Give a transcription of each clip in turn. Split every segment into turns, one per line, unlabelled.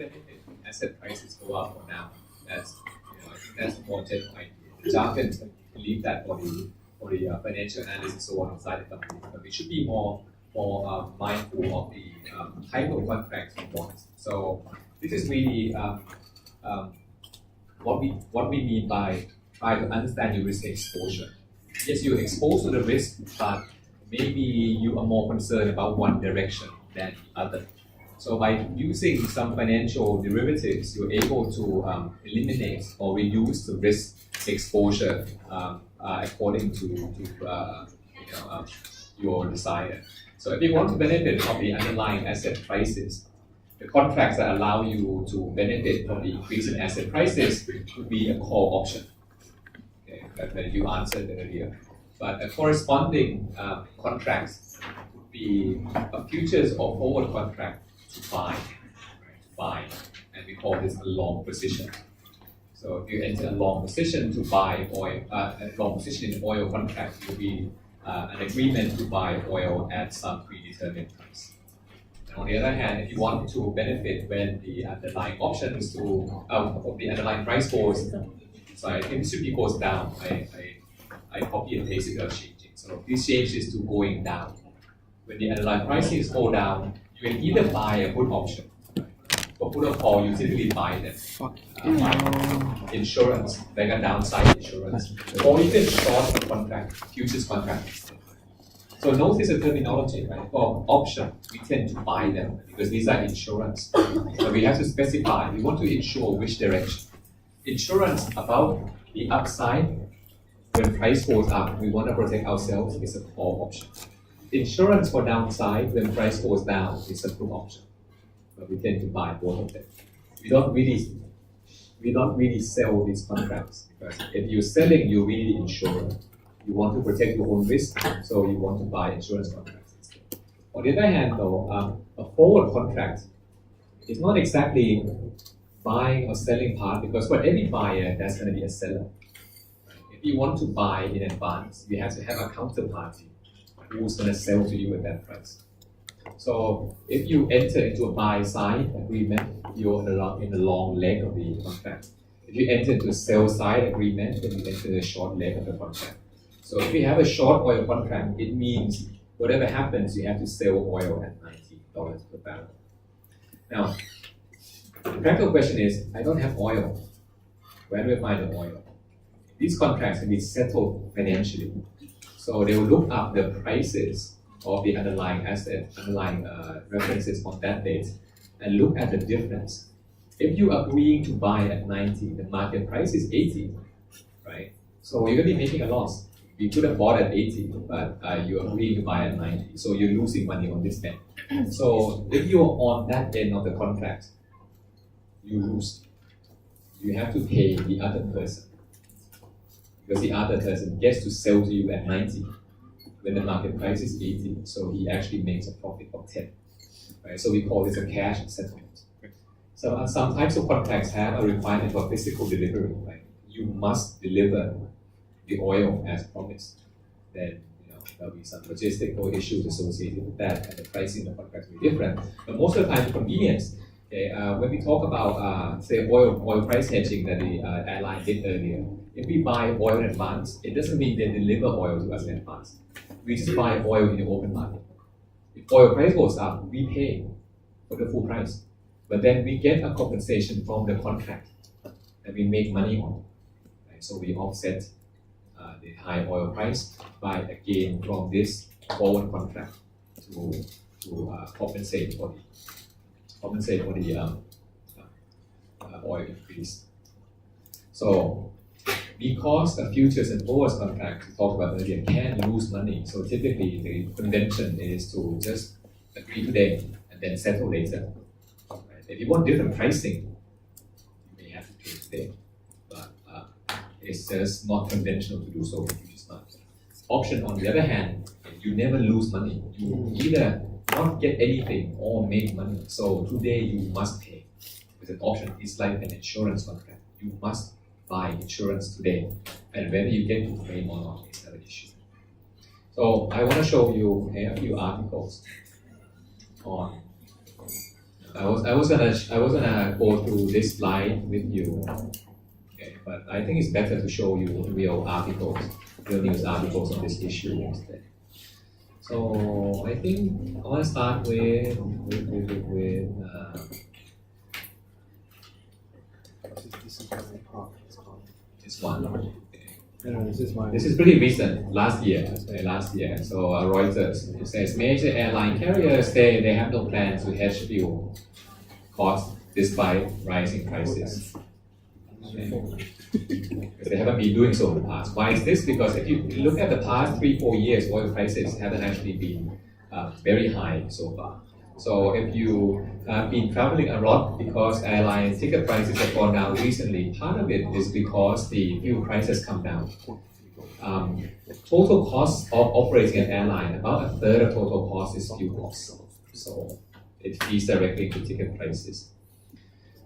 benefit when asset prices go up or down. That's that's the more general idea. Jargon can leave that for the financial analysts and so on inside the company. But we should be more mindful of the type of contracts we want. So this is really what we mean by try to understand your risk exposure. Yes, you're exposed to the risk, but maybe you are more concerned about one direction than the other. So by using some financial derivatives, you're able to eliminate or reduce the risk exposure according to your desire. So if you want to benefit from the underlying asset prices, the contracts that allow you to benefit from the increase in asset prices would be a call option. Okay, that you answered earlier. But a corresponding contracts would be a futures or forward contract to buy, and we call this a long position. So if you enter a long position to buy oil, a long position in oil contract will be an agreement to buy oil at some predetermined price. And on the other hand, if you want to benefit when the underlying options to of the underlying price goes, sorry, I think this should be goes down. I copy and paste it without changing. So this changes to going down. When the underlying prices go down, you can either buy a put option. For put or call, you typically buy them. Insurance, like a downside insurance. Or you can short a contract, futures contract. So notice the terminology, right? For option, we tend to buy them because these are insurance. So we have to specify, we want to insure which direction. Insurance about the upside, when price goes up, we want to protect ourselves, is a call option. Insurance for downside, when price goes down, is a put option. But we tend to buy both of them. We don't really sell these contracts because if you're selling, you're really insurer. You want to protect your own risk, so you want to buy insurance contracts instead. On the other hand, though, a forward contract is not exactly buying or selling part because for every buyer, there's going to be a seller. If you want to buy in advance, you have to have a counterparty who's going to sell to you at that price. So if you enter into a buy-side agreement, you're in the long leg of the contract. If you enter into a sell-side agreement, then you enter the short leg of the contract. So if you have a short oil contract, it means whatever happens, you have to sell oil at $90 per barrel. Now, the practical question is, I don't have oil. Where do I find the oil? These contracts can be settled financially. So they will look up the prices of the underlying asset, underlying references on that date, and look at the difference. If you are agreeing to buy at 90, the market price is 80, right? So you're going to be making a loss. You could have bought at 80, but you're agreeing to buy at 90, so you're losing money on this end. So if you're on that end of the contract, you lose. You have to pay the other person because the other person gets to sell to you at 90 when the market price is 80, so he actually makes a profit of 10. Right? So we call this a cash settlement. So some types of contracts have a requirement for physical delivery. Right? You must deliver the oil as promised. Then there'll be some logistical issues associated with that, and the pricing of the contracts will be different. But most of the time, convenience. Okay, when we talk about say oil price hedging that the airline did earlier, if we buy oil in advance, it doesn't mean they deliver oil to us in advance. We just buy oil in the open market. If oil price goes up, we pay for the full price, but then we get a compensation from the contract that we make money on. Right? So we offset the high oil price by a gain from this forward contract to compensate for the oil increase. So because the futures and forwards contract we talked about earlier can lose money, so typically the convention is to just agree today and then settle later. Right? If you want different pricing, you may have to pay today, but it's just not conventional to do so in the futures market. Option, on the other hand, you never lose money. You either not get anything or make money. So today you must pay. With an option, it's like an insurance contract. You must buy insurance today, and whether you get to claim or not is another issue. So I want to show you a few articles on I was gonna go through this slide with you, okay, but I think it's better to show you real articles, real news articles on this issue instead. So I think I want to start with
This is my part.
this one.
No, this is my.
This is pretty recent, last year. So Reuters, it says major airline carriers say they have no plans to hedge fuel costs despite rising prices. Because they haven't been doing so in the past. Why is this? Because if you look at the past 3-4 years, oil prices haven't actually been very high so far. So if you have been traveling a lot because airline ticket prices have gone down recently, part of it is because the fuel prices come down. Total cost of operating an airline, about a third of total cost is fuel costs. So it feeds directly into ticket prices.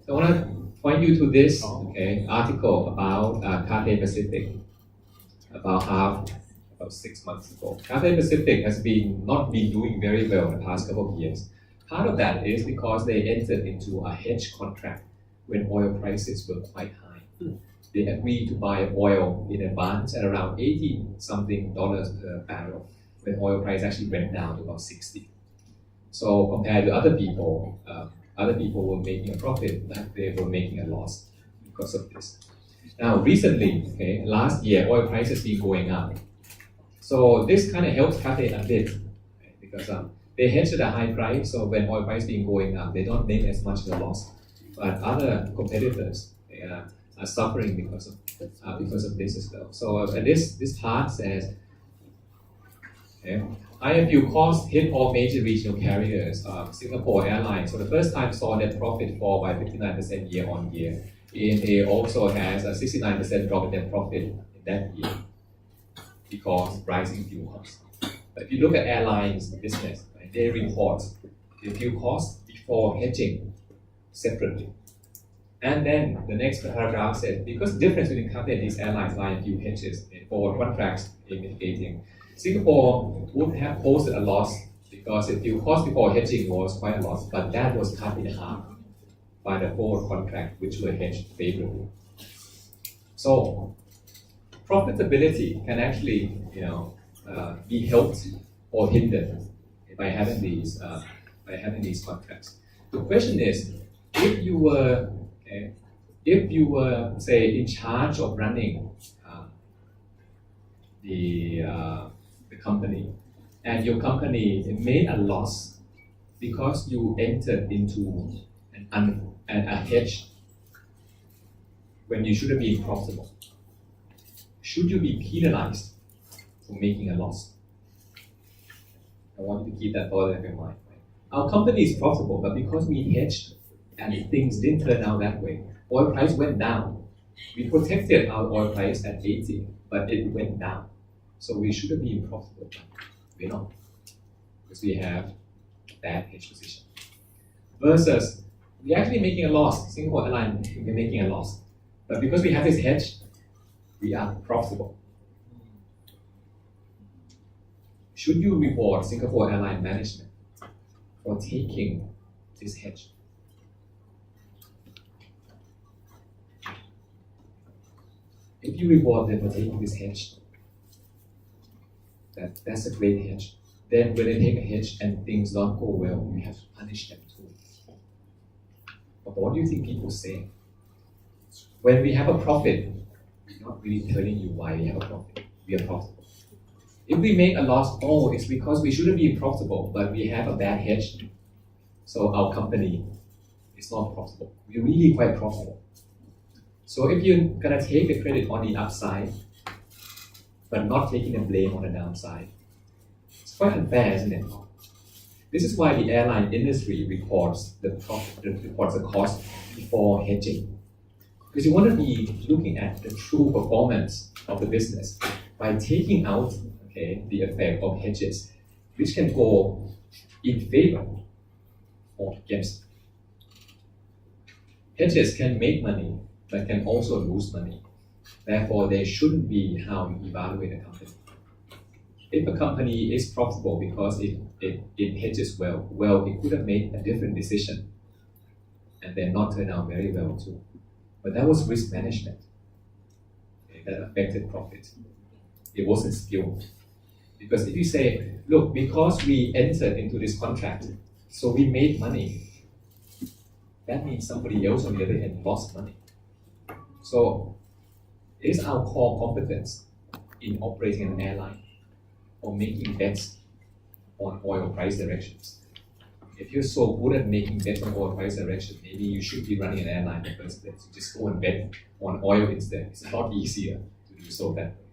So I want to point you to this article about Cathay Pacific, about 6 months ago. Cathay Pacific has not been doing very well in the past couple of years. Part of that is because they entered into a hedge contract when oil prices were quite high. They agreed to buy oil in advance at around $80-something per barrel, when oil price actually went down to about 60. So compared to other people were making a profit, but they were making a loss because of this. Now recently, last year, oil prices been going up. So this kind of helps Cathay a bit, because they hedge at a high price, so when oil price been going up, they don't make as much of a loss. But other competitors are suffering because of this as well. So this part says, higher fuel costs hit all major regional carriers. Singapore Airlines, for the first time, saw net profit fall by 59% year on year. ANA also has a 69% drop in net profit in that year because rising fuel costs. But if you look at airlines business, they report the fuel costs before hedging separately. And then the next paragraph says, because the difference between Cathay and these airlines lie in fuel hedges and forward contracts in mitigating, Singapore would have posted a loss because the fuel cost before hedging was quite a loss, but that was cut in half by the forward contract, which were hedged favorably. So profitability can actually, be helped or hindered by having these contracts. The question is, if you were say in charge of running the company, and your company made a loss because you entered into a hedge when you should have been profitable, should you be penalized for making a loss? I want you to keep that thought in your mind. Our company is profitable, but because we hedged and things didn't turn out that way, oil price went down. We protected our oil price at 80, but it went down. So we should have been profitable, but we're not, because we have bad hedge position. Versus, we're actually making a loss. Singapore Airlines, we're making a loss. But because we have this hedge, we are profitable. Should you reward Singapore Airlines management for taking this hedge? If you reward them for taking this hedge, that's a great hedge. Then when they take a hedge and things don't go well, you have to punish them too. But what do you think people say? When we have a profit, we're not really telling you why we have a profit. We are profitable. If we make a loss, it's because we shouldn't be profitable, but we have a bad hedge. So our company is not profitable. We're really quite profitable. So if you're gonna take the credit on the upside, but not taking the blame on the downside, it's quite unfair, isn't it? This is why the airline industry reports the cost before hedging. Because you want to be looking at the true performance of the business by taking out the effect of hedges, which can go in favor or against. Hedges can make money, but can also lose money. Therefore, they shouldn't be how you evaluate a company. If a company is profitable because it hedges well, it could have made a different decision and then not turn out very well too. But that was risk management, okay, that affected profit. It wasn't skill. Because if you say, look, because we entered into this contract, so we made money, that means somebody else on the other end lost money. So it is our core competence in operating an airline or making bets on oil price directions. If you're so good at making bets on oil price direction, maybe you should be running an airline in the first place. You just go and bet on oil instead. It's a lot easier to do so that way.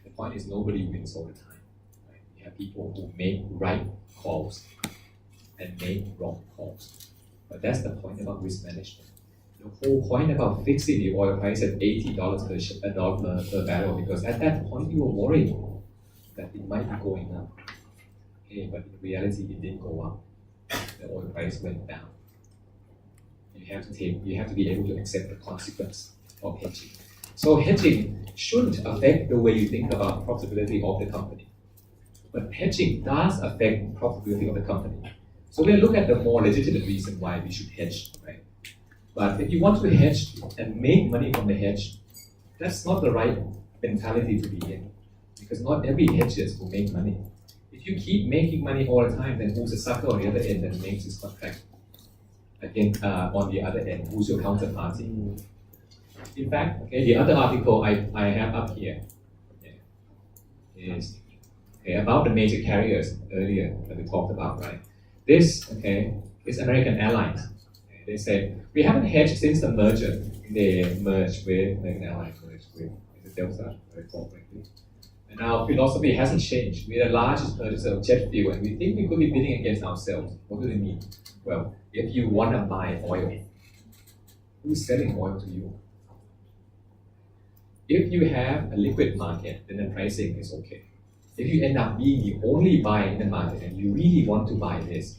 The point is nobody wins all the time. Right? You have people who make right calls and make wrong calls. But that's the point about risk management. The whole point about fixing the oil price at $80 per barrel, because at that point you were worried that it might be going up. Okay, but in reality it didn't go up. The oil price went down. You have to be able to accept the consequence of hedging. So hedging shouldn't affect the way you think about profitability of the company. But hedging does affect profitability of the company. So we'll look at the more legitimate reason why we should hedge, right? But if you want to hedge and make money from the hedge, that's not the right mentality to be in. Because not every hedger will make money. If you keep making money all the time, then who's the sucker on the other end that makes this contract? Again, on the other end, who's your counterparty? In fact, okay, the other article I have up here is about the major carriers earlier that we talked about, right? This is American Airlines. They said, we haven't hedged since the merger. They merged with American Airlines, merged with Delta, very corporately. And our philosophy hasn't changed. We're the largest purchaser of jet fuel, and we think we could be bidding against ourselves. What do they mean? Well, if you want to buy oil, who's selling oil to you? If you have a liquid market, then the pricing is okay. If you end up being the only buyer in the market and you really want to buy this,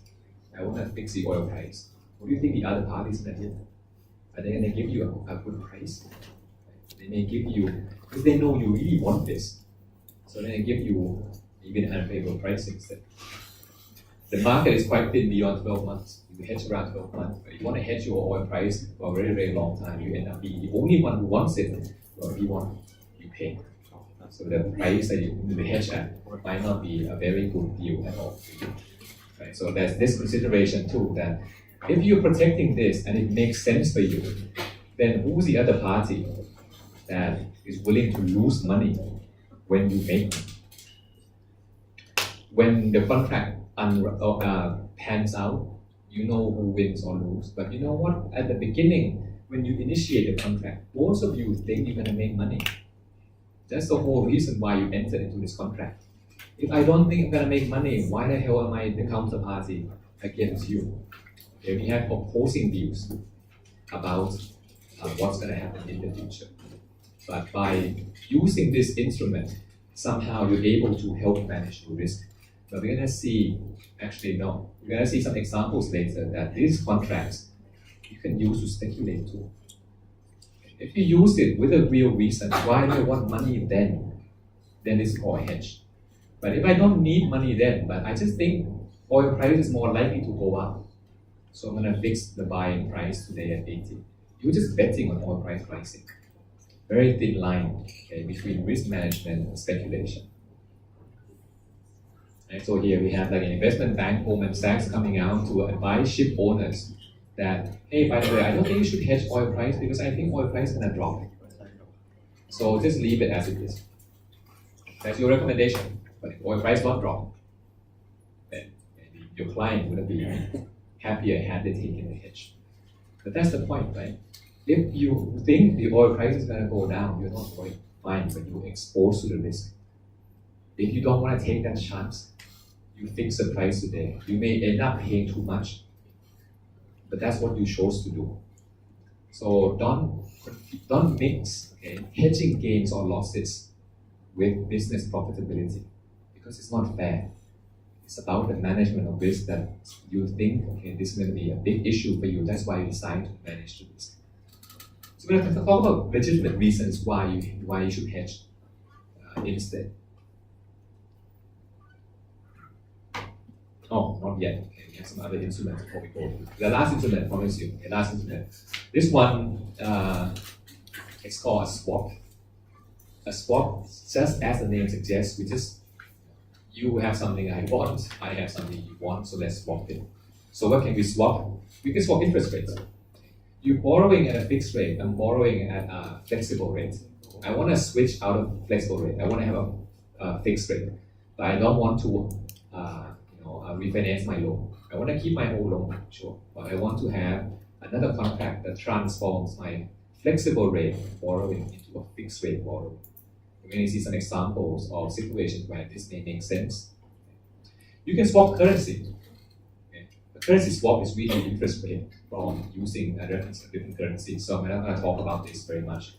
I want to fix the oil price. What do you think the other parties are going to do? Are they going to give you a good price? They may give you, because they know you really want this, so they give you even an unfavorable price instead. The market is quite thin beyond 12 months. You hedge around 12 months. But if you want to hedge your oil price for a very, very long time, you end up being the only one who wants it. Well, if you want, you pay. So the price that you hedge at might not be a very good deal at all. Right? So there's this consideration too, that if you're protecting this and it makes sense for you, then who's the other party that is willing to lose money when you make money? When the contract pans out, you know who wins or loses. But you know what? At the beginning, when you initiate the contract, most of you think you're going to make money. That's the whole reason why you entered into this contract. If I don't think I'm going to make money, why the hell am I the counterparty against you? Okay, we have opposing views about what's going to happen in the future. But by using this instrument, somehow you're able to help manage the risk. But we're going to see, we're going to see some examples later that these contracts you can use to speculate too. If you use it with a real reason, why do I want money then it's called a hedge. But if I don't need money then, but I just think oil price is more likely to go up, so I'm going to fix the buying price today at 80. You're just betting on oil price pricing. Very thin line between risk management and speculation. And so here we have like an investment bank, Goldman Sachs, coming out to advise ship owners that, hey, by the way, I don't think you should hedge oil price because I think oil price is going to drop. So just leave it as it is. That's your recommendation. But if oil price won't drop, then maybe your client would be happier had they taken the hedge. But that's the point, right? If you think the oil price is going to go down, you're not going fine, but you're exposed to the risk. If you don't want to take that chance, you fix the price today. You may end up paying too much, but that's what you chose to do. So don't mix hedging gains or losses with business profitability, because it's not fair. It's about the management of risk that you think, this is going to be a big issue for you. That's why you decide to manage the risk. So we're going to talk about legitimate reasons why you should hedge Oh, not yet. Okay, we have some other instruments before we go. The last instrument, promise you. The last instrument. This one, it's called a swap. A swap, just as the name suggests, you have something I want, I have something you want, so let's swap it. So what can we swap? We can swap interest rates. You're borrowing at a fixed rate, I'm borrowing at a flexible rate. I want to switch out of flexible rate. I want to have a fixed rate, but I don't want to refinance my loan. I want to keep my whole loan, sure, but I want to have another contract that transforms my flexible rate borrowing into a fixed rate borrowing. We're going to see some examples of situations where this may make sense. You can swap currency. Okay? A currency swap is really interest rate from using a reference to different currencies. So I'm not going to talk about this very much.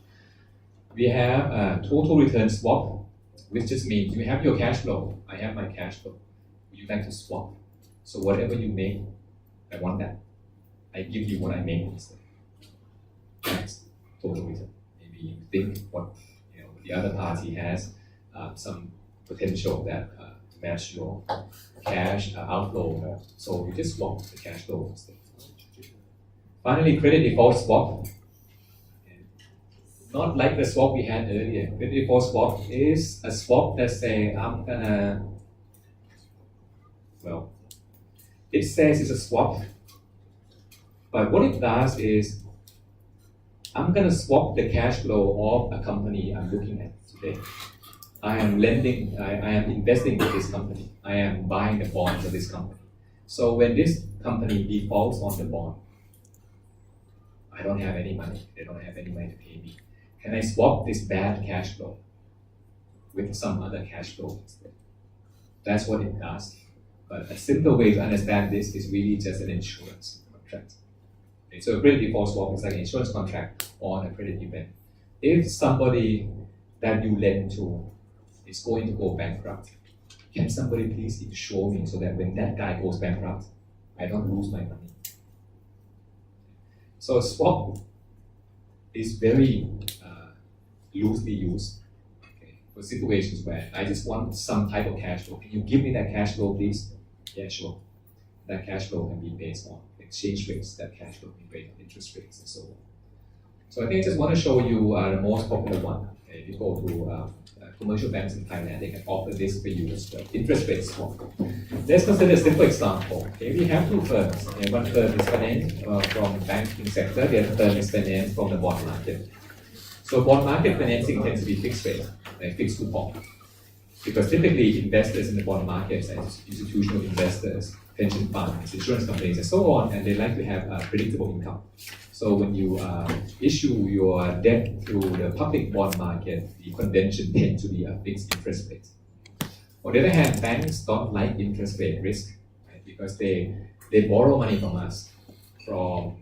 We have a total return swap, which just means you have your cash flow. I have my cash flow. Would you like to swap? So whatever you make, I want that. I give you what I make instead. That's total return. Maybe you think what the other party has some potential that match your cash outflow. So you just swap the cash flow instead. Finally, credit default swap. Not like the swap we had earlier. Credit default swap is a swap that say it says it's a swap, but what it does is I'm gonna swap the cash flow of a company I'm looking at today. I am lending, I am investing in this company. I am buying the bonds of this company. So when this company defaults on the bond, I don't have any money. They don't have any money to pay me. Can I swap this bad cash flow with some other cash flow instead? That's what it does. But a simple way to understand this is really just an insurance contract. Okay, so a credit default swap is like an insurance contract on a credit event. If somebody that you lend to is going to go bankrupt, can somebody please insure me so that when that guy goes bankrupt, I don't lose my money? So a swap is very loosely used for situations where I just want some type of cash flow. Can you give me that cash flow, please? Yeah, sure. That cash flow can be based on exchange rates, that cash flow can be based on interest rates and so on. So I think I just want to show you the most popular one. Okay, if you go to commercial banks in Thailand, they can offer this for you as well, interest rate swap. Let's consider a simple example. Okay, we have two firms. Okay, one firm is financed from the banking sector, the other firm is financed from the bond market. So bond market financing tends to be fixed rate, like fixed coupon. Because typically investors in the bond markets are institutional investors, pension funds, insurance companies, and so on, and they like to have a predictable income. So when you issue your debt through the public bond market, the convention tends to be a fixed interest rate. On the other hand, banks don't like interest rate risk, right? Because they borrow money from us, from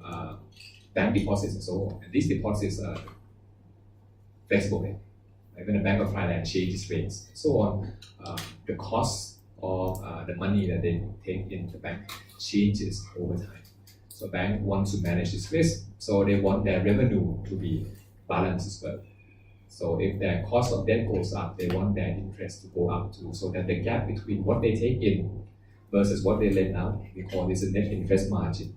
bank deposits and so on. And these deposits are flexible rate. Like when the Bank of Thailand changes rates, and so on, the cost of the money that they take in the bank changes over time. So bank wants to manage this risk, so they want their revenue to be balanced as well. So if their cost of debt goes up, they want their interest to go up too, so that the gap between what they take in versus what they lend out, we call this a net interest margin.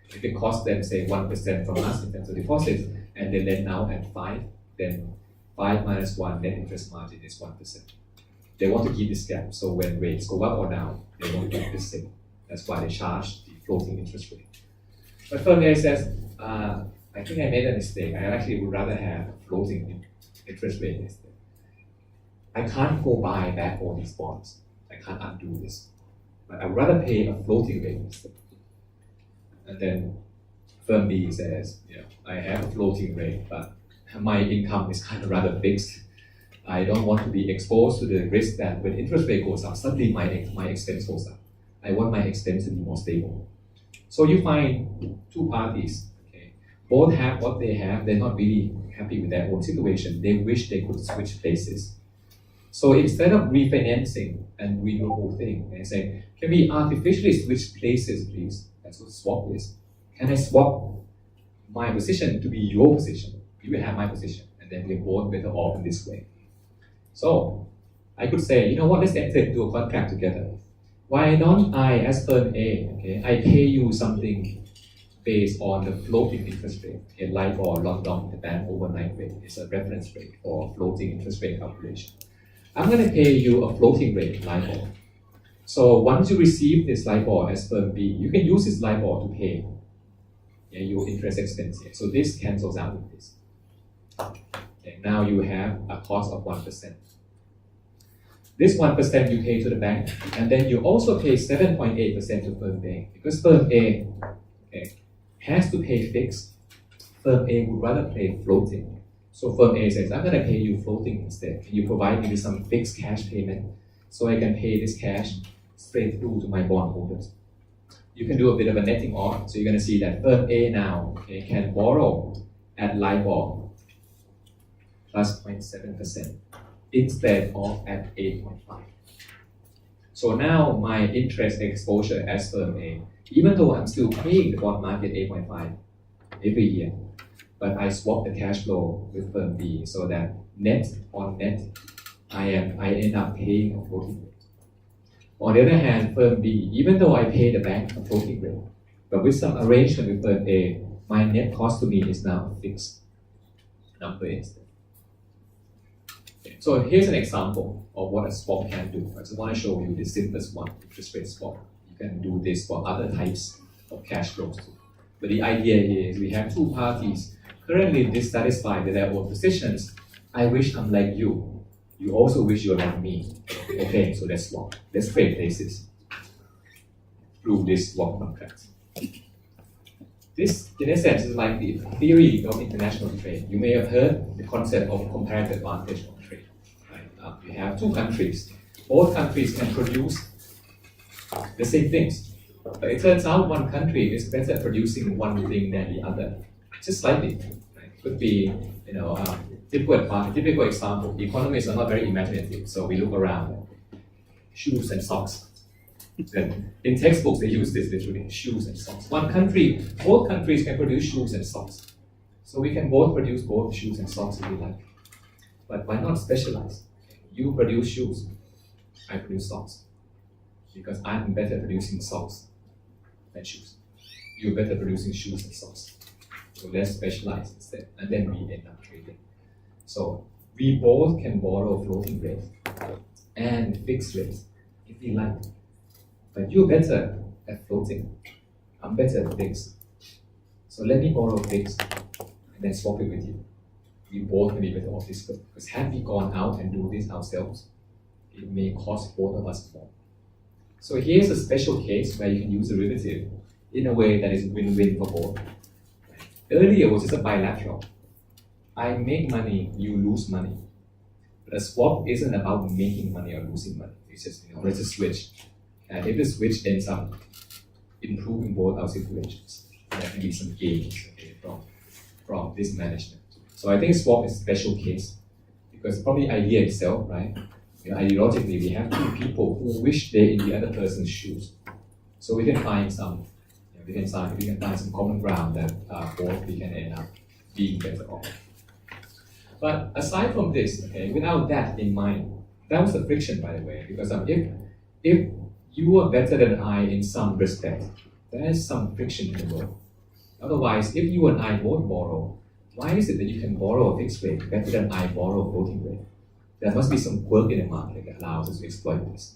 If it costs them, say, 1% from us in terms of deposits, and they lend out at 5, then 5 minus 1 net interest margin is 1%. They want to keep this gap, so when rates go up or down, they want to keep this same. That's why they charge the floating interest rate. But firm A says, I think I made a mistake. I actually would rather have a floating interest rate instead. I can't go buy back all these bonds. I can't undo this. But I would rather pay a floating rate instead. And then firm B says, I have a floating rate, but my income is kind of rather fixed. I don't want to be exposed to the risk that when interest rate goes up, suddenly my expense goes up. I want my expense to be more stable. So you find two parties, okay? Both have what they have. They're not really happy with their own situation. They wish they could switch places. So instead of refinancing and redo the whole thing, they say, can we artificially switch places, please? That's what swap is. Can I swap my position to be your position? You will have my position, and then we're both better off in this way. So I could say, let's enter into a contract together. Why don't I, as firm A, okay, I pay you something based on the floating interest rate, okay, LIBOR, London, the bank overnight rate is a reference rate for floating interest rate calculation. I'm going to pay you a floating rate, LIBOR. So once you receive this LIBOR as firm B, you can use this LIBOR to pay your interest expense here. So this cancels out with this. Okay, now you have a cost of 1%. This 1% you pay to the bank, and then you also pay 7.8% to firm A. Because firm A has to pay fixed, firm A would rather pay floating. So firm A says, I'm going to pay you floating instead. Can you provide me with some fixed cash payment so I can pay this cash straight through to my bondholders? You can do a bit of a netting off. So you're going to see that firm A now can borrow at LIBOR plus 0.7% instead of at 8.5. So now my interest exposure as firm A, even though I'm still paying the bond market 8.5 every year, but I swap the cash flow with firm B so that net on net, I end up paying a floating rate. On the other hand, firm B, even though I pay the bank a floating rate, but with some arrangement with firm A, my net cost to me is now a fixed number instead. So here's an example of what a swap can do. I just want to show you the simplest one, interest rate swap. You can do this for other types of cash flows too. But the idea here is we have two parties currently dissatisfied with their own positions. I wish I'm like you. You also wish you're like me. Okay, so let's swap. Let's trade places through this swap contract. This, in a sense, is like the theory of international trade. You may have heard the concept of comparative advantage of trade. Right? You have two countries. Both countries can produce the same things. But it turns out one country is better at producing one thing than the other. Just slightly. Right? Could be, typical example. Economists are not very imaginative, so we look around. Shoes and socks. Then in textbooks, they use this literally, shoes and socks. Both countries can produce shoes and socks. So we can both produce both shoes and socks if we like. But why not specialize? You produce shoes, I produce socks. Because I'm better at producing socks than shoes. You're better at producing shoes and socks. So let's specialize instead. And then we end up trading. So we both can borrow floating rates and fixed rates if we like. But you're better at floating. I'm better at fixed. So let me borrow fixed and then swap it with you. We both can be better off this way. Because had we gone out and do this ourselves, it may cost both of us more. So here's a special case where you can use a derivative in a way that is win-win for both. Earlier it was just a bilateral. I make money, you lose money. But a swap isn't about making money or losing money. It's just, let's just switch. And if the switch ends up improving both our situations, there can be some gains from this management. So I think swap is a special case because from the idea itself, right? Ideologically, we have two people who wish they're in the other person's shoes. So we can find some, we can find some common ground that both we can end up being better off. But aside from this, without that in mind, that was the friction, by the way, because if you are better than I in some respect, there is some friction in the world. Otherwise, if you and I both borrow, why is it that you can borrow a fixed rate better than I borrow a floating rate? There must be some quirk in the market that allows us to exploit this.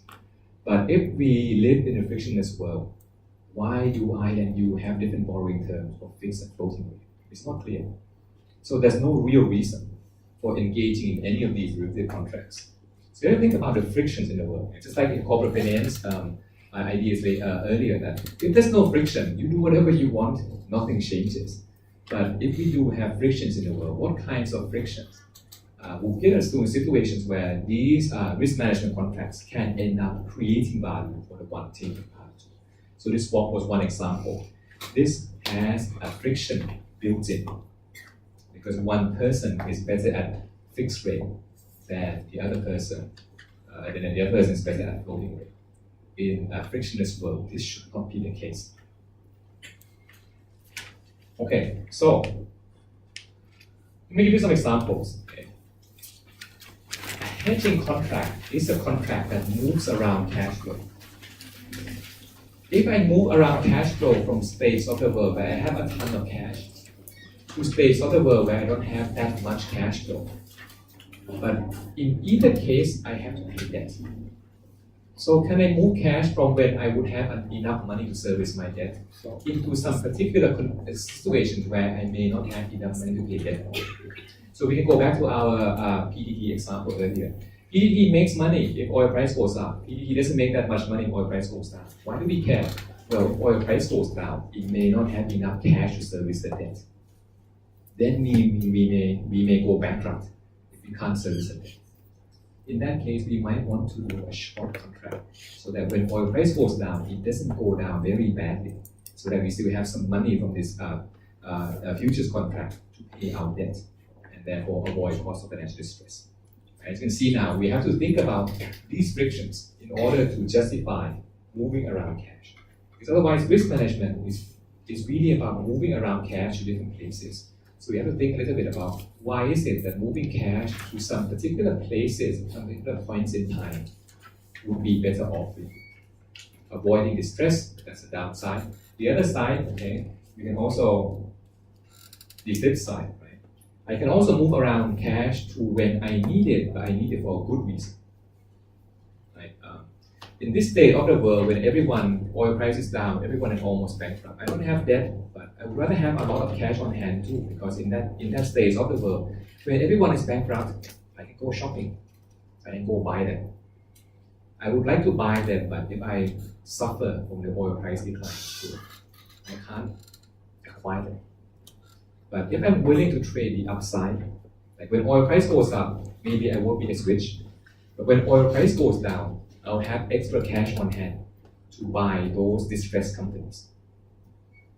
But if we live in a frictionless world, why do I and you have different borrowing terms for fixed and floating rate? It's not clear. So there's no real reason for engaging in any of these derivative contracts. So you think about the frictions in the world. It's just like in corporate finance, ideas earlier that if there's no friction, you do whatever you want, nothing changes. But if we do have frictions in the world, what kinds of frictions will get us to situations where these risk management contracts can end up creating value for the one taking part? So this swap was one example. This has a friction built in because one person is better at fixed rate than the other person, then the other person is better at floating rate. In a frictionless world, this should not be the case. Okay, so let me give you some examples. A hedging contract is a contract that moves around cash flow. If I move around cash flow from space of the world where I have a ton of cash to space of the world where I don't have that much cash flow, but in either case, I have to pay debt. So can I move cash from when I would have enough money to service my debt into some particular situation where I may not have enough money to pay debt? So we can go back to our PDT example earlier. PDT makes money if oil price goes up. PDT doesn't make that much money if oil price goes down. Why do we care? Well, if oil price goes down, it may not have enough cash to service the debt. Then we may go bankrupt if we can't service the debt. In that case, we might want to do a short contract so that when oil price goes down, it doesn't go down very badly, so that we still have some money from this futures contract to pay our debt and therefore avoid cost of financial distress. As you can see now, we have to think about these frictions in order to justify moving around cash. Because otherwise, risk management is really about moving around cash to different places. So we have to think a little bit about why is it that moving cash to some particular places, some particular points in time, would be better off with avoiding distress. That's the downside. The other side, okay, we can also, the flip side, right? I can also move around cash to when I need it, but I need it for a good reason. Right? In this state of the world, when oil price is down, everyone is almost bankrupt. I don't have debt, but I would rather have a lot of cash on hand too, because in that stage of the world, when everyone is bankrupt, I can go shopping, I can go buy them. I would like to buy them, but if I suffer from the oil price decline, I can't acquire them. But if I'm willing to trade the upside, like when oil price goes up, maybe I won't be as rich. But when oil price goes down, I'll have extra cash on hand to buy those distressed companies.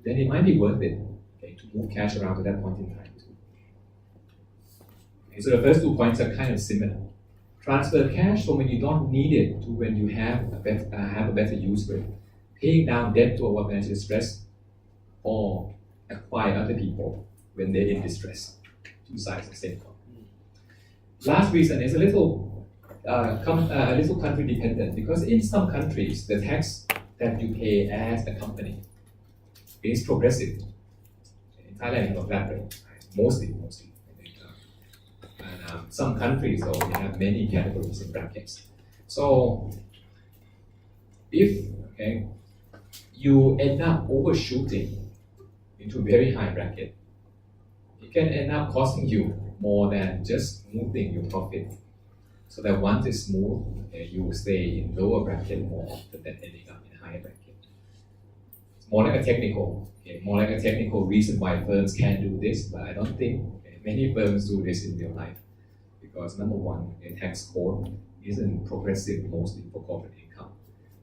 Then it might be worth it, okay, to move cash around to that point in time too. Okay, so the first 2 points are kind of similar. Transfer cash from when you don't need it to when you have a better use for it. Paying down debt to avoid financial distress, or acquire other people when they're in distress. 2 sides of the same coin. Last reason is a little country dependent, because in some countries the tax that you pay as a company is progressive. In Thailand, it's not that way, mostly. And some countries, though, we have many categories and brackets. So if you end up overshooting into a very high bracket, it can end up costing you more than just smoothing your profit. So that once it's smooth, you will stay in lower bracket more often than ending up in a higher bracket. It's more like a technical reason why firms can do this, but I don't think many firms do this in real life. Because number one, the tax code isn't progressive mostly for corporate income.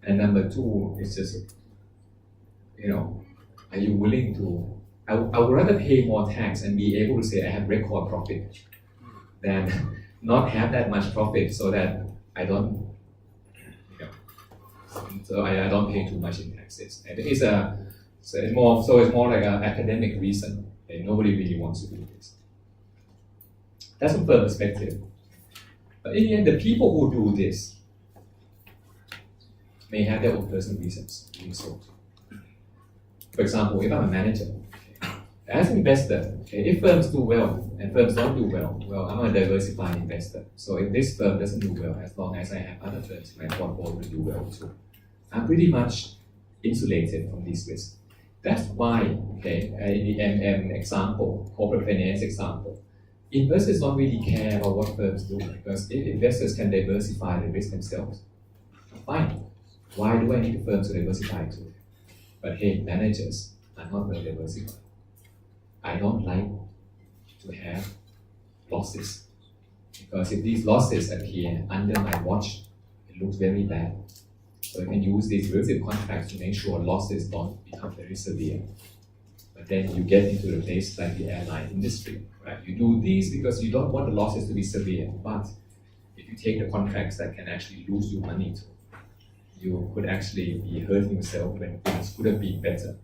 And number two, it's just, are you willing to, I would rather pay more tax and be able to say I have record profit than not have that much profit so that I don't, I don't pay too much in taxes. I think it's more like an academic reason. And nobody really wants to do this. That's from firm perspective. But in the end, the people who do this may have their own personal reasons to do so. For example, if I'm a manager, as an investor, if firms do well and firms don't do well, I'm a diversified investor. So if this firm doesn't do well, as long as I have other firms in my portfolio to do well too, I'm pretty much insulated from these risks. That's why, in the MM example, corporate finance example, investors don't really care about what firms do, because if investors can diversify the risk themselves, fine. Why do I need the firms to diversify too? But hey, managers are not well diversified. I don't like to have losses, because if these losses appear under my watch, it looks very bad. So I can use these derivative contracts to make sure losses don't become very severe. But then you get into the place like the airline industry, right? You do these because you don't want the losses to be severe, but if you take the contracts that can actually lose you money too, you could actually be hurting yourself when things could have been better.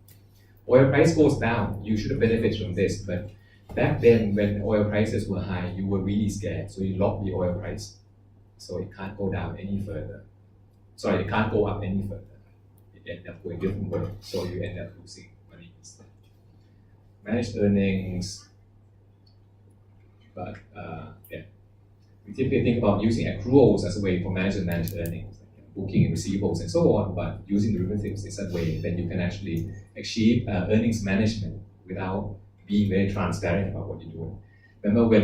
Oil price goes down, you should have benefited from this, but back then when oil prices were high, you were really scared, so you locked the oil price, so it can't go down any further. Sorry, it can't go up any further. it end up going different way. So you end up losing money instead. Managed earnings, but yeah, we typically think about using accruals as a way for managing managed earnings, like booking receivables and so on. But using derivatives is a way that you can actually achieve earnings management without being very transparent about what you're doing. Remember when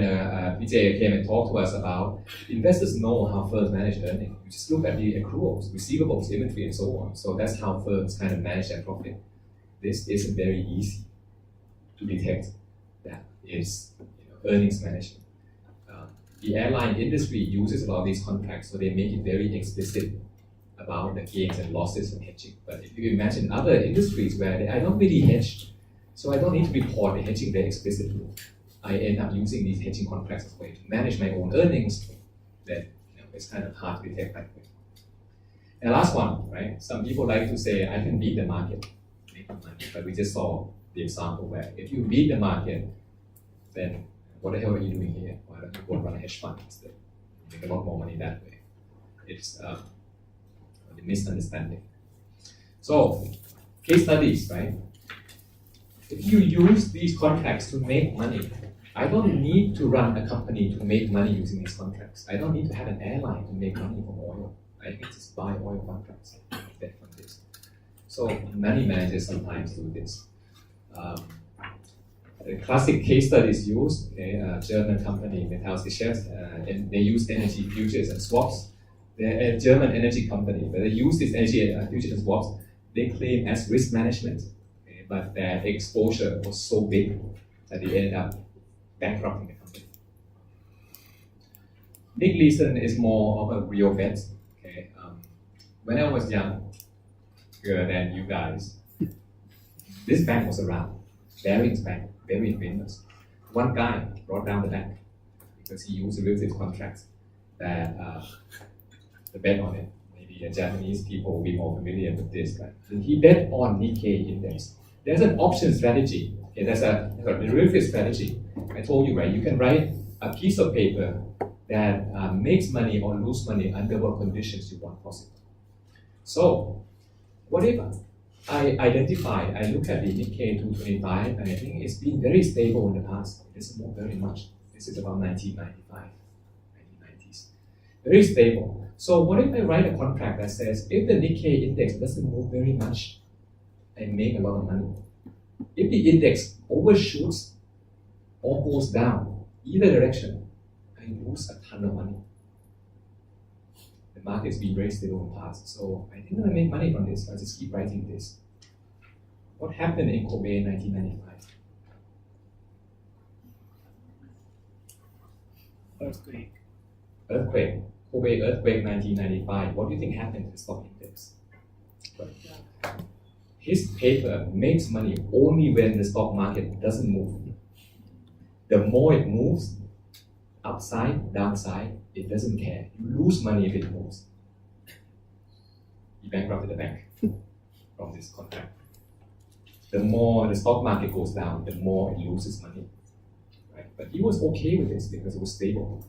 Vijay came and talked to us about investors know how firms manage earnings. You just look at the accruals, receivables, inventory, and so on. So that's how firms kind of manage their profit. This isn't very easy to detect. That is earnings management. The airline industry uses a lot of these contracts, so they make it very explicit about the gains and losses from hedging. But if you imagine other industries where I don't really hedge, so I don't need to report the hedging very explicitly. I end up using these hedging contracts as a way to manage my own earnings. Then it's kind of hard to detect that way. And last one, right? Some people like to say, I can beat the market, make money. But we just saw the example where if you beat the market, then what the hell are you doing here? Why don't you go and run a hedge fund instead? You make a lot more money that way. It's a misunderstanding. So, case studies, right? If you use these contracts to make money, I don't need to run a company to make money using these contracts. I don't need to have an airline to make money from oil. I can just buy oil contracts and get from this. So money managers sometimes do this. The classic case studies used, a German company, Metallgesellschaft, and they use energy futures and swaps. They're a German energy company, but they use these energy futures and swaps. They claim as risk management, but their exposure was so big that they ended up bankrupting the company. Nick Leeson is more of a real vet. Okay? When I was younger than you guys, this bank was around, Barings Bank, very famous. One guy brought down the bank because he used derivative contracts that the bet on it. Maybe Japanese people will be more familiar with this. Right? He bet on Nikkei index. There's an option strategy. Okay, there's a derivative strategy. I told you, right? You can write a piece of paper that makes money or lose money under what conditions you want possible. So, what if I look at the Nikkei 225, and I think it's been very stable in the past. It doesn't move very much. This is about 1995, 1990s. Very stable. So what if I write a contract that says, if the Nikkei index doesn't move very much, I make a lot of money. If the index overshoots or goes down, either direction, I lose a ton of money. The market's been very stable in the past, so I think I'm going to make money from this. I'll just keep writing this. What happened in Kobe in 1995? Earthquake. Kobe earthquake 1995. What do you think happened to the stock index? His paper makes money only when the stock market doesn't move. The more it moves, upside, downside, it doesn't care. You lose money if it moves. He bankrupted the bank from this contract. The more the stock market goes down, the more it loses money. Right? But he was okay with this because it was stable.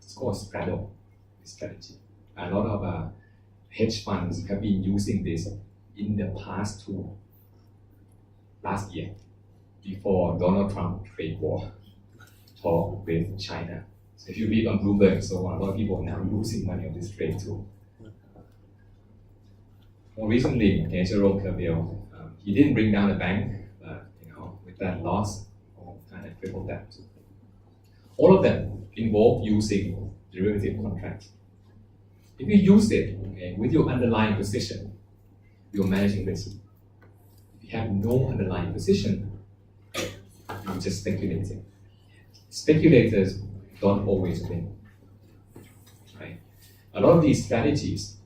It's called straddle strategy. A lot of hedge funds have been using this in the past too. Last year, before Donald Trump trade war talk with China. So if you read on Bloomberg, so a lot of people are now losing money on this trade too. More recently, Jerome Kerviel, he didn't bring down the bank, but with that loss, kind of crippled that too. All of them involve using derivative contracts. If you use it with your underlying position, you're managing risk. If you have no underlying position, you're just speculating. Speculators don't always win. Right? A lot of these strategies,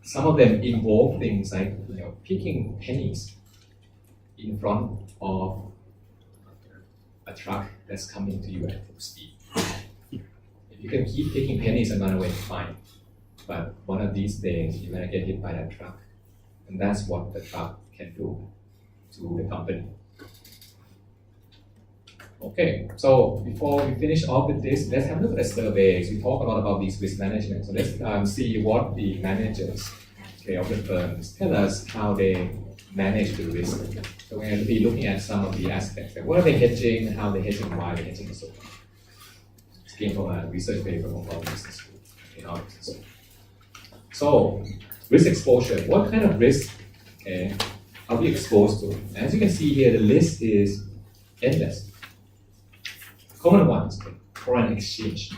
some of them involve things like picking pennies in front of a truck that's coming to you at full speed. If you can keep picking pennies and run away, fine. But one of these days, you're going to get hit by that truck. And that's what the truck can do to the company. Okay, so before we finish off with this, let's have a look at the surveys. We talk a lot about these risk management. So let's see what the managers okay, of the firms tell us how they manage the risk. So we're going to be looking at some of the aspects. Like what are they hedging, how they're hedging, why they're hedging, and so on. This came from a research paper from our business school in our business school. So, risk exposure. What kind of risk are we exposed to? As you can see here, the list is endless. Common ones: foreign exchange,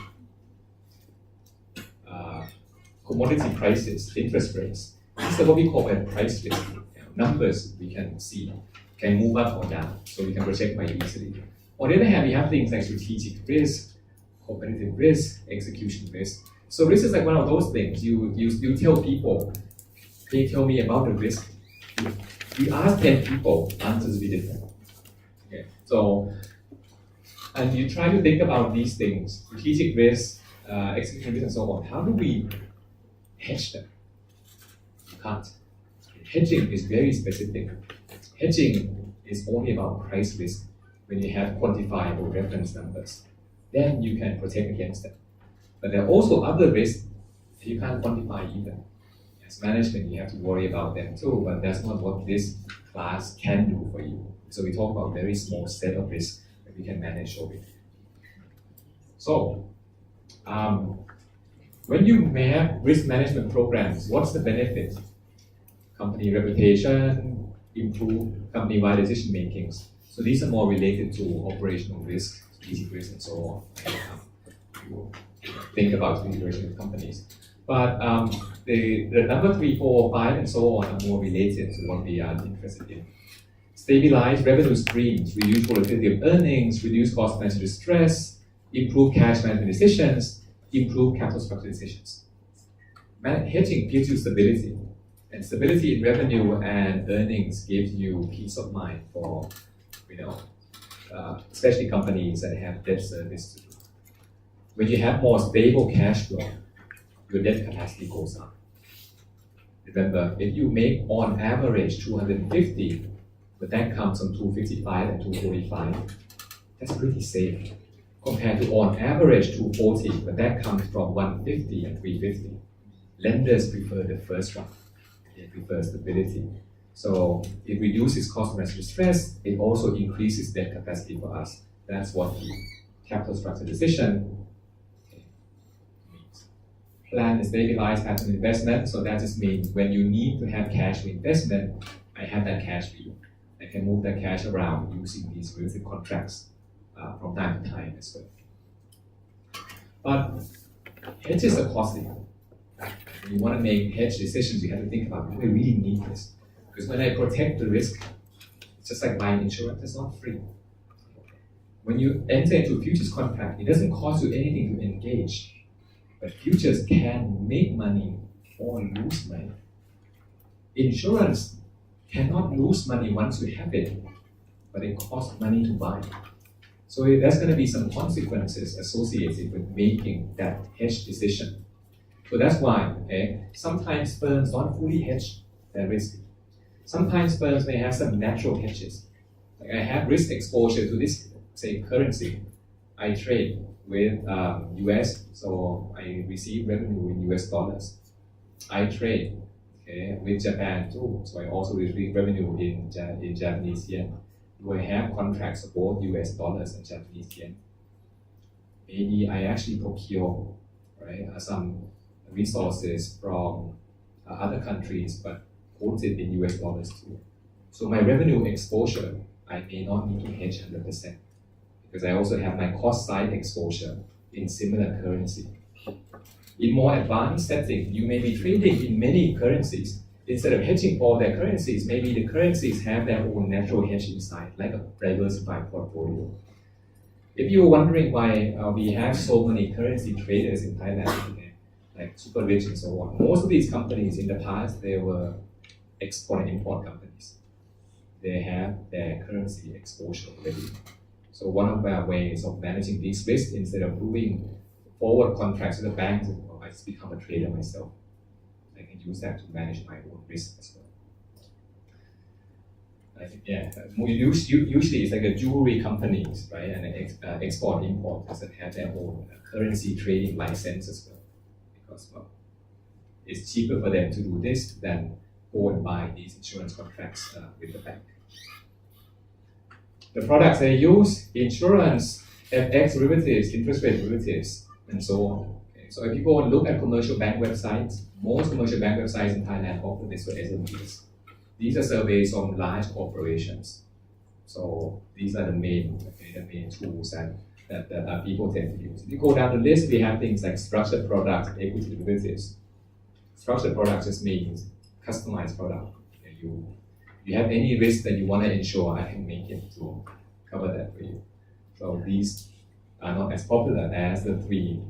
commodity prices, interest rates. These are what we call a price risk. Numbers we can see can move up or down, so we can project quite easily. On the other hand, we have things like strategic risk, competitive risk, execution risk. So risk is like one of those things. You tell people, they tell me about the risk. You ask 10 people, answers will be different. Okay, so and you try to think about these things, strategic risk, execution risk, and so on. How do we hedge them? You can't. Hedging is very specific. Hedging is only about price risk. When you have quantifiable reference numbers, then you can protect against them. But there are also other risks that you can't quantify either. As management, you have to worry about them too, but that's not what this class can do for you. So we talk about very small set of risks that we can manage over. So, when you have risk management programs, what's the benefit? Company reputation, improve company-wide decision makings. So these are more related to operational risk, strategic risk, and so on. You think about strategic risk in companies. But the number 3, 4, 5, and so on are more related to what we are interested in. Stabilize revenue streams, reduce volatility of earnings, reduce cost management stress, improve cash management decisions, improve capital structure decisions. Hedging gives you stability. And stability in revenue and earnings gives you peace of mind for, especially companies that have debt service to do. When you have more stable cash flow, your debt capacity goes up. Remember, if you make on average 250, but that comes from 255 and 245, that's pretty safe. Compared to on average 240, but that comes from 150 and 350. Lenders prefer the first one. They prefer stability. So it reduces cost management stress. It also increases debt capacity for us. That's what the capital structure decision means. Plan and stabilize pattern investment. So that just means when you need to have cash for investment, I have that cash for you. I can move that cash around using these real estate contracts from time to time as well. But hedges are costly. When you want to make hedge decisions, you have to think about, do I really need this? Because when I protect the risk, it's just like buying insurance, it's not free. When you enter into a futures contract, it doesn't cost you anything to engage. But futures can make money or lose money. Insurance cannot lose money once you have it, but it costs money to buy. So there's going to be some consequences associated with making that hedge decision. So that's why sometimes firms don't fully hedge their risk. Sometimes firms may have some natural hedges. Like I have risk exposure to this, say, currency. I trade with US, so I receive revenue in US dollars. I trade with Japan too, so I also receive revenue in Japanese yen. Do I have contracts of both US dollars and Japanese yen? Maybe I actually procure some resources from other countries, but quoted in US dollars too. So my revenue exposure, I may not need to hedge 100%, because I also have my cost side exposure in similar currency. In more advanced setting, you may be trading in many currencies. Instead of hedging all their currencies, maybe the currencies have their own natural hedge inside, like a diversified portfolio. If you're wondering why we have so many currency traders in Thailand, like Super Rich and so on, most of these companies in the past, they were export and import companies. They have their currency exposure already. So one of our ways of managing these risks, instead of doing forward contracts with the banks, I just become a trader myself. I can use that to manage my own risk as well. Usually it's like a jewelry companies, right? And export import that have their own currency trading license as well. Because it's cheaper for them to do this than go and buy these insurance contracts with the bank. The products they use, insurance, FX derivatives, interest rate derivatives, and so on. Okay. So if you go and look at commercial bank websites, most commercial bank websites in Thailand offer this for SMEs. These are surveys from large corporations. So these are the main tools that people tend to use. If you go down the list, we have things like structured products, equity derivatives. Structured products just means customized product. Okay, you have any risk that you want to insure, I can make it to cover that for you. So these are not as popular as the three,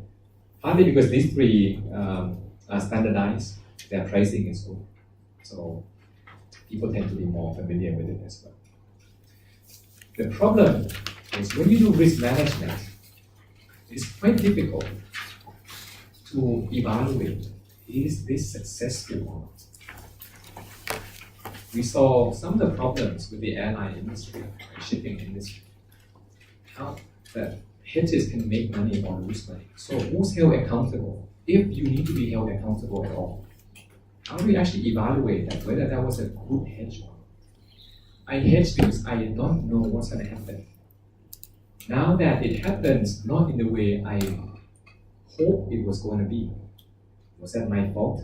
partly because these three are standardized, their pricing is good. So people tend to be more familiar with it as well. The problem is when you do risk management, it's quite difficult to evaluate, is this successful or not? We saw some of the problems with the airline industry and shipping industry. How that hedges can make money or lose money. So who's held accountable? If you need to be held accountable at all, how do we actually evaluate that, whether that was a good hedge or not? I hedge because I don't know what's going to happen. Now that it happens not in the way I hope it was going to be, was that my fault?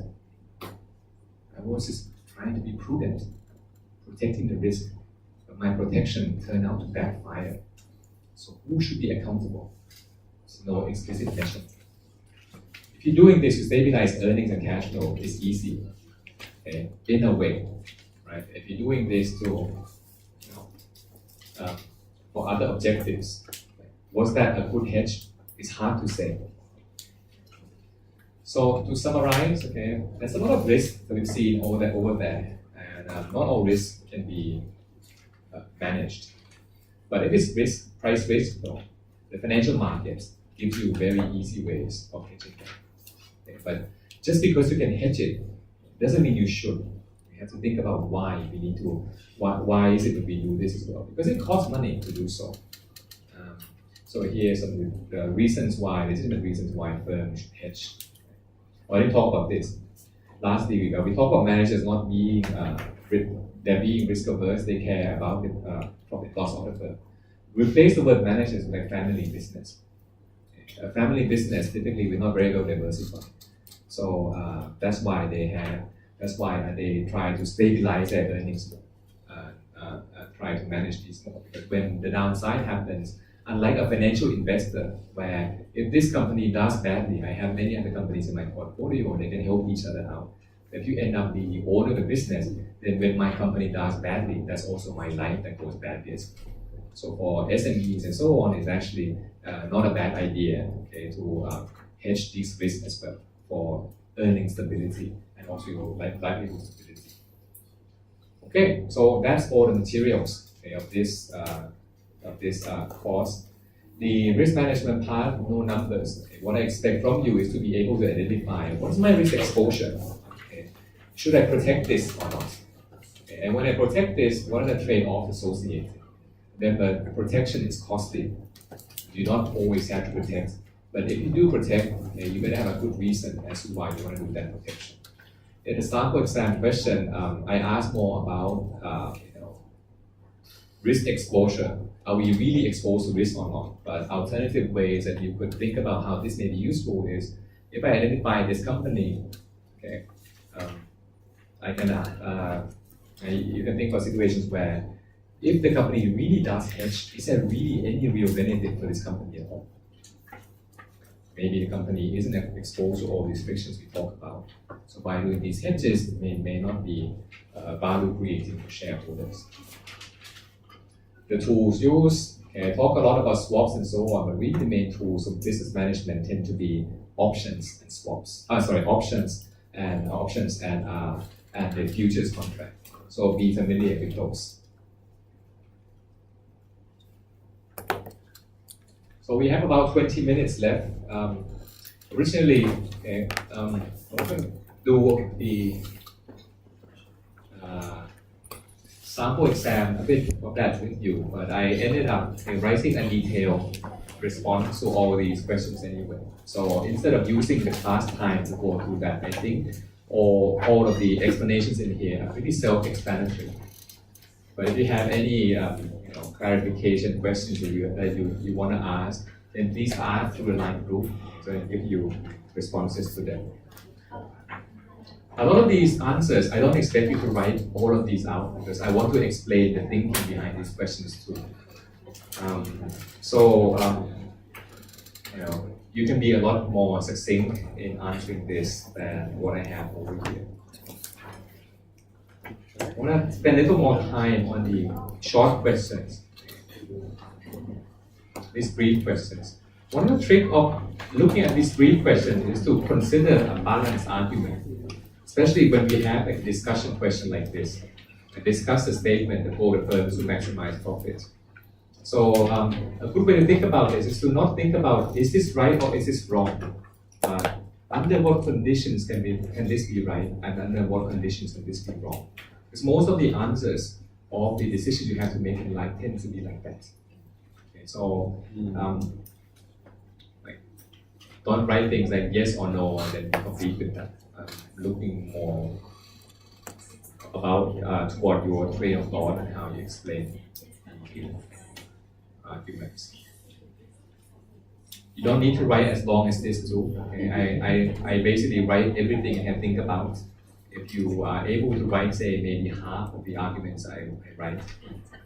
I was just trying to be prudent, protecting the risk, but my protection turned out to backfire. So who should be accountable? There's no explicit mention. If you're doing this to stabilize earnings and cash flow, it's easy, okay, in a way, right? If you're doing this to, for other objectives, was that a good hedge? It's hard to say. So to summarize, okay, there's a lot of risk that we've seen over there, and not all risk can be managed. But if it's risk, price risk, though, the financial markets gives you very easy ways of hedging them. Okay, but just because you can hedge it doesn't mean you should. We have to think about why we need to. Why is it that we do this as well? Because it costs money to do so. So here are some of the reasons why. This is the reasons why firms should hedge. I didn't talk about this. Last week we talked about managers not being they're being risk averse. They care about the profit loss of the firm. Replace the word managers with like family business. A family business typically we're not very well diversified. So that's why they try to stabilize their earnings, try to manage these more. Because when the downside happens, unlike a financial investor, where if this company does badly, I have many other companies in my portfolio, they can help each other out. If you end up being the owner of the business, then when my company does badly, that's also my life that goes badly as well. So for SMEs and so on, it's actually not a bad idea, okay, to hedge these risks as well for earning stability and also livelihood stability. Okay, so that's all the materials, okay, of this course. The risk management part, no numbers. Okay. What I expect from you is to be able to identify what's my risk exposure. Okay. Should I protect this or not? Okay. And when I protect this, what are the trade-offs associated? Remember, the protection is costly. You do not always have to protect, but if you do protect, okay, you better have a good reason as to why you want to do that protection. In the sample exam question, I asked more about risk exposure. Are we really exposed to risk or not? But alternative ways that you could think about how this may be useful is, if I identify this company, okay, you can think of situations where if the company really does hedge, is there really any real benefit for this company at all? Maybe the company isn't exposed to all these frictions we talk about. So by doing these hedges, it may not be value creating for shareholders. The tools used, okay, I talk a lot about swaps and so on, but really the main tools of business management tend to be options and swaps. Options and the futures contract. So be familiar with those. So we have about 20 minutes left. Originally, okay, I was going to do the sample exam, a bit of that with you, but I ended up writing a detailed response to all these questions anyway. So instead of using the class time to go through that, I think or all of the explanations in here are pretty self-explanatory. But if you have any clarification questions that you want to ask, then please ask through the line group so I can give you responses to them. A lot of these answers, I don't expect you to write all of these out because I want to explain the thinking behind these questions too. You can be a lot more succinct in answering this than what I have over here. I want to spend a little more time on the short questions, these brief questions. One of the trick of looking at these brief questions is to consider a balanced argument, especially when we have a discussion question like this. I discuss the statement, the goal of the firm is to maximize profits. So a good way to think about this is to not think about, is this right or is this wrong? Under what conditions can this be right, and under what conditions can this be wrong? Because most of the answers of the decisions you have to make in life tend to be like that. Okay, so don't write things like yes or no and then complete with that. Looking more about toward your train of thought and how you explain arguments. You don't need to write as long as this too. Okay? I basically write everything I can think about. If you are able to write, say, maybe half of the arguments I write,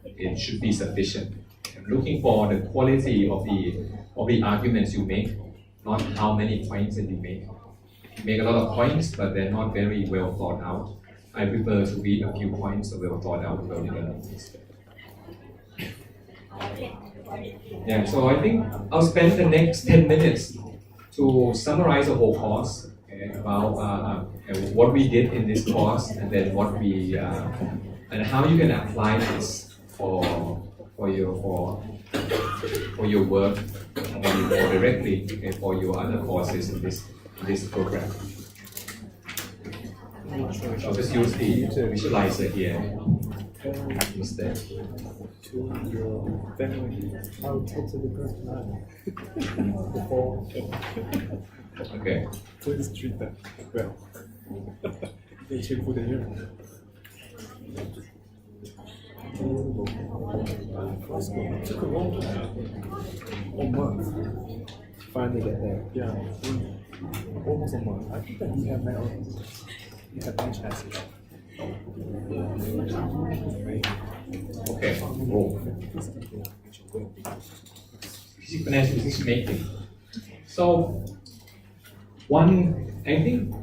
it should be sufficient. I'm looking for the quality of the arguments you make, not how many points that you make. If you make a lot of points, but they're not very well thought out, I prefer to read a few points of well thought out, well developed instead. Yeah, so I think I'll spend the next 10 minutes to summarize the whole course, about what we did in this course, and then what we and how you can apply this for your work, maybe more directly for your other courses in this program. I'll just use the visualizer here instead.
To your family, I'll talk to the person before.
Okay.
Please treat them well. They check for the year. Took a long time. A month. Finally get there. Yeah. Almost a month. I think that we have met many chances.
Okay. Oh. Financial decision making. So, I think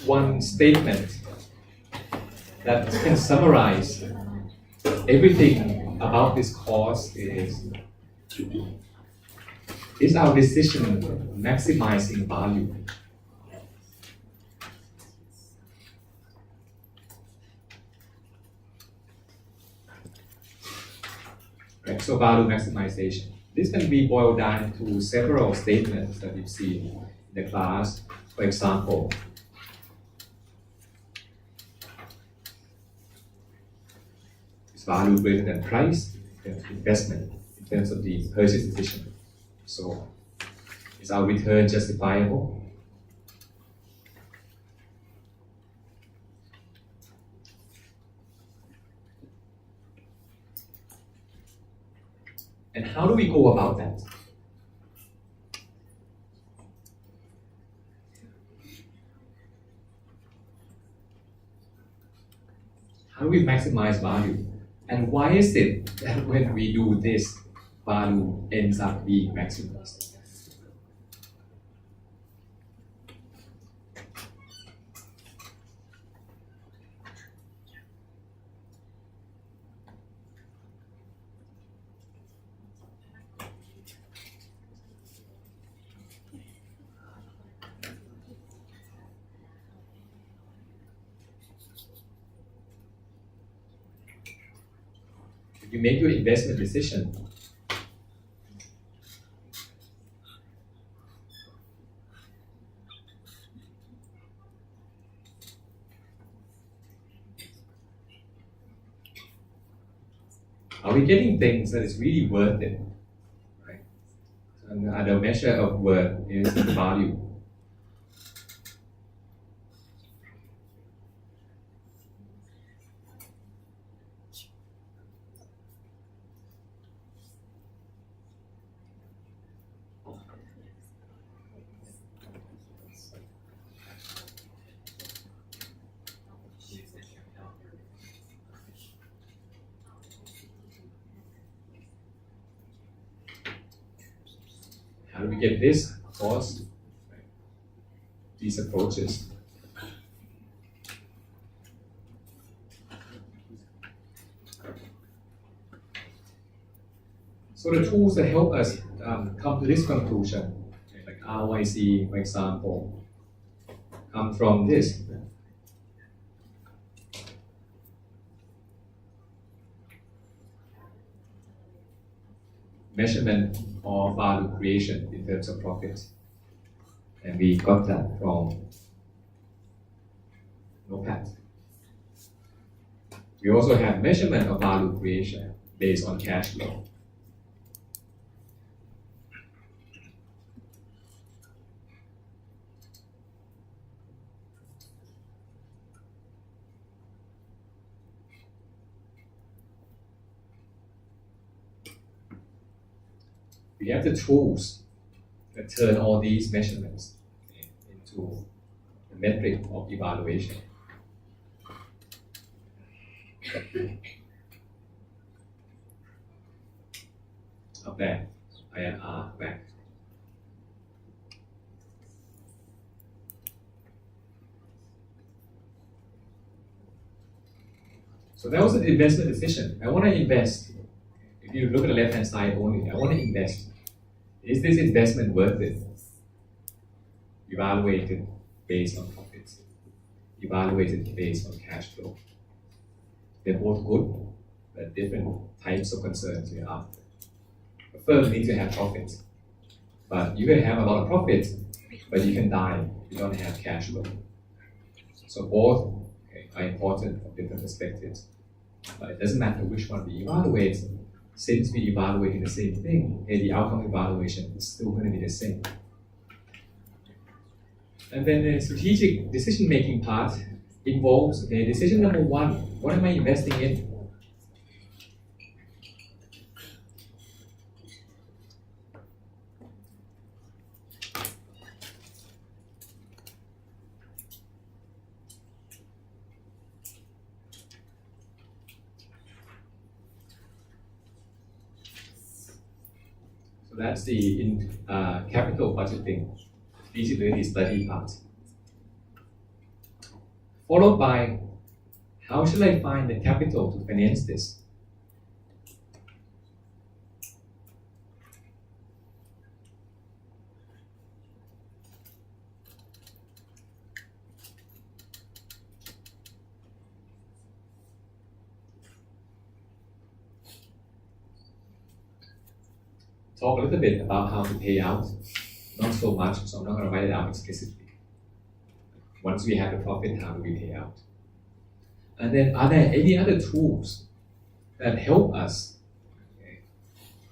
one statement that can summarize everything about this course is our decision maximizing value. Right, so value maximization. This can be boiled down to several statements that we've seen in the class. For example, is value greater than price in terms of investment, in terms of the purchase decision? So, is our return justifiable? And how do we go about that? How do we maximize value? And why is it that when we do this, value ends up being maximized? You make your investment decision. Are we getting things that is really worth it? Right? And the measure of worth is value. How do we get this? Of course, these approaches. So the tools that help us come to this conclusion, like ROIC, for example, come from this. Measurement of value creation in terms of profit. And we got that from NOPAT. We also have measurement of value creation based on cash flow. We have the tools that turn all these measurements into the metric of evaluation. Up there, IRR back. So that was the investment decision. I want to invest. If you look at the left-hand side only, I want to invest. Is this investment worth it? Evaluated based on profits. Evaluated based on cash flow. They're both good, but different types of concerns we're after. First, you need to have profits. But you can have a lot of profits, but you can die if you don't have cash flow. So both are important from different perspectives. But it doesn't matter which one we evaluate. Since we evaluate the same thing, the outcome evaluation is still going to be the same. And then the strategic decision-making part involves decision number one, what am I investing in? So that's the capital budgeting, feasibility study part. Followed by, how should I find the capital to finance this? Talk a little bit about how to pay out. Not so much, so I'm not going to write it out explicitly. Once we have the profit, how do we pay out? And then, are there any other tools that help us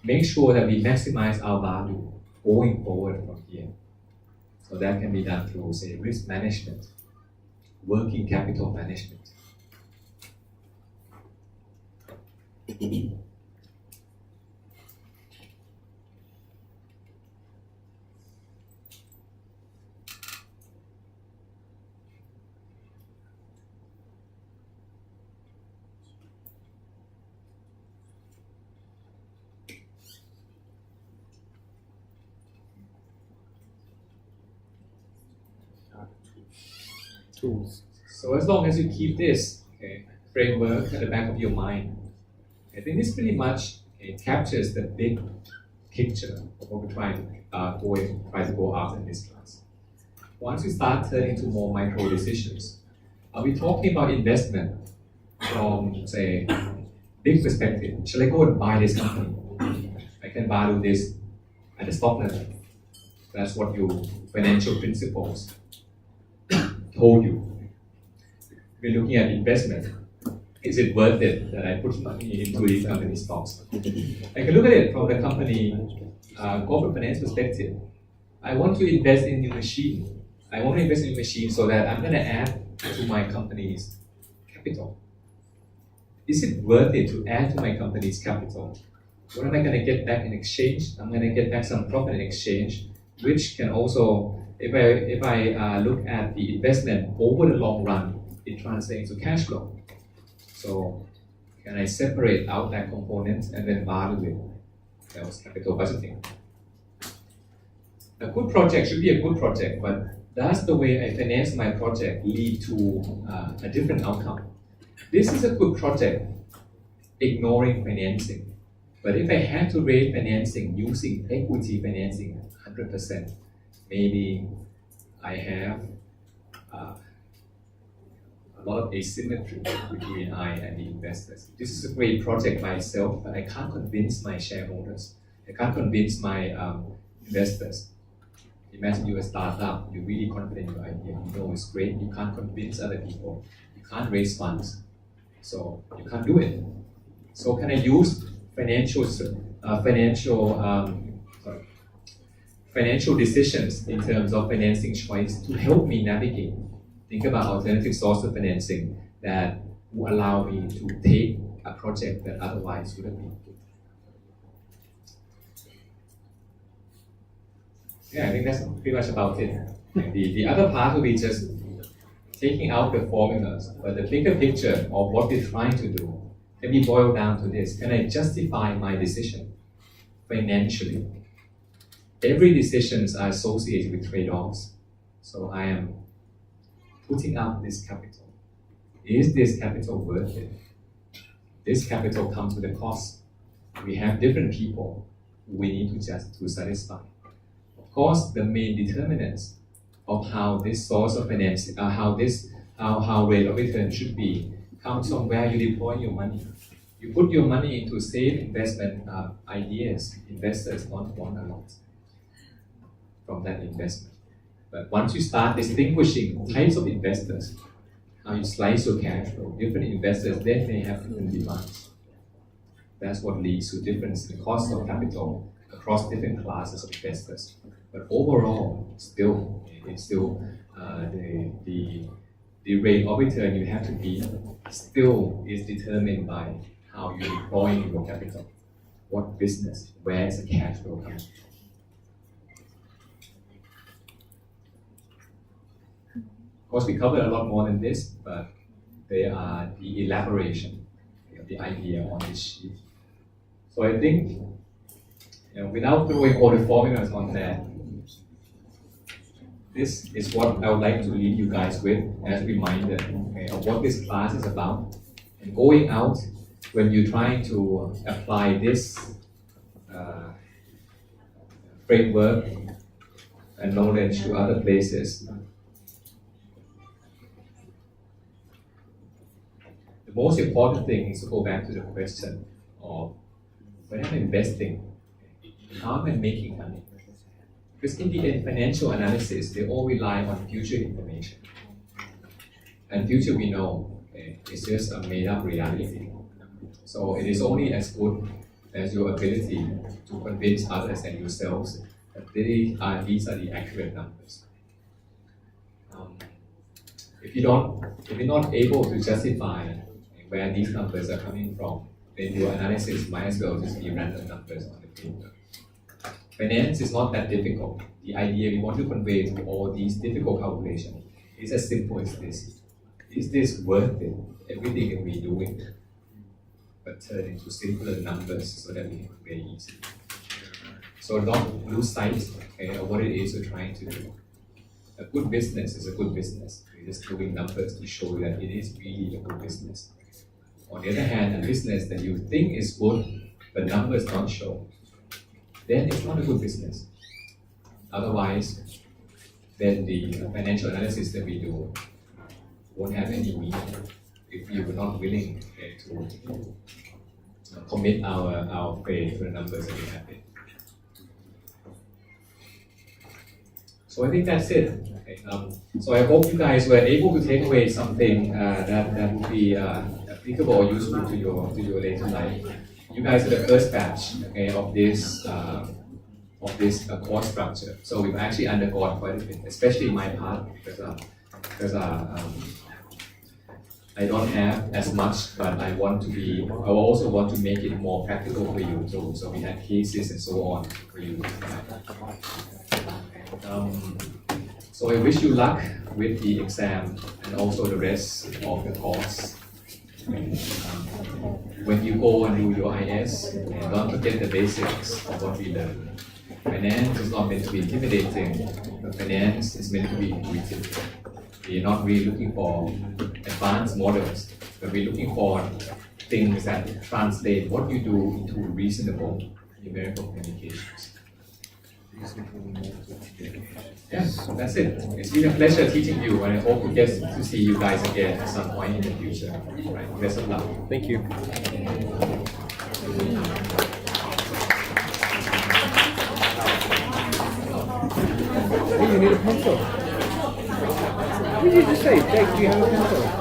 make sure that we maximize our value going forward from here? So that can be done through, say, risk management, working capital management.
Tools.
So as long as you keep this framework at the back of your mind, I think this pretty much captures the big picture of what we're trying to go after in this class. Once we start turning to more micro decisions, are we talking about investment from, say, big perspective? Shall I go and buy this company? I can value this at the stock level. That's what your financial principles told you. We're looking at investment. Is it worth it that I put money into these company stocks? I can look at it from the company corporate finance perspective. I want to invest in a machine. I want to invest in a machine so that I'm going to add to my company's capital. Is it worth it to add to my company's capital What am I going to get back in exchange? I'm going to get back some profit in exchange, which can also, if I look at the investment over the long run, it translates into cash flow. So can I separate out that component and then value it? That was capital budgeting. A good project should be a good project, but does the way I finance my project lead to a different outcome? This is a good project, ignoring financing. But if I had to raise financing using equity financing 100%, maybe I have a lot of asymmetry between I and the investors. This is a great project by itself, but I can't convince my shareholders. I can't convince my investors. Imagine you're a startup, you're really confident in your idea, you know it's great, you can't convince other people, you can't raise funds, so you can't do it. So can I use financial decisions in terms of financing choice to help me navigate? Think about alternative source of financing that will allow me to take a project that otherwise wouldn't be. Yeah, I think that's pretty much about it. The other part will be just taking out the formulas, but the bigger picture of what we're trying to do can be boiled down to this. Can I justify my decision financially? Every decisions are associated with trade-offs. So I am putting out this capital. Is this capital worth it? This capital comes with a cost. We have different people who we need to satisfy. Of course, the main determinants of how this source of financing, how rate of return should be, comes from where you deploy your money. You put your money into safe investment ideas. Investors don't want a lot from that investment. But once you start distinguishing types of investors, how you slice your cash flow, different investors, then may have different demands. That's what leads to difference in the cost of capital across different classes of investors. But overall, it's still the rate of return you have to beat still is determined by how you deploy your capital, what business, where is the cash flow coming from. Of course, we covered a lot more than this, but they are the elaboration of the idea on this sheet. So I think, without throwing all the formulas on there, this is what I would like to leave you guys with as a reminder of what this class is about. And going out, when you're trying to apply this framework and knowledge to other places, the most important thing is to go back to the question of when I'm investing, how am I making money? Because in the end, financial analysis, they all rely on future information. And future we know is just a made-up reality. So it is only as good as your ability to convince others and yourselves that these are the accurate numbers. If you're not able to justify where these numbers are coming from, then your analysis might as well just be random numbers on the paper. Finance is not that difficult. The idea we want to convey to all these difficult calculations is as simple as this. Is this worth it? Everything that we do it, but turn into simpler numbers so that we can convey easily. So don't lose sight of what it is you're trying to do. A good business is a good business. We're just doing numbers to show that it is really a good business. On the other hand, a business that you think is good, but numbers don't show, then it's not a good business. Otherwise, then the financial analysis that we do won't have any meaning if we were not willing to commit our faith to the numbers that we have in. So I think that's it. So I hope you guys were able to take away something that would be applicable or useful to your later life. You guys are the first batch of this course structure. So we've actually undergone quite a bit, especially my part, because I don't have as much, but I want to be, I also want to make it more practical for you. So we had cases and so on for you. So I wish you luck with the exam and also the rest of the course. When you go and do your IS, and don't forget the basics of what we learned. Finance is not meant to be intimidating, but finance is meant to be intuitive. We're not really looking for advanced models, but we're looking for things that translate what you do into reasonable numerical communications. Yeah, that's it. It's been a pleasure teaching you, and I hope to get to see you guys again at some point in the future. Right. Best of luck.
Thank you. Hey, you need a pencil. What did you just say? Jake, do you have a pencil?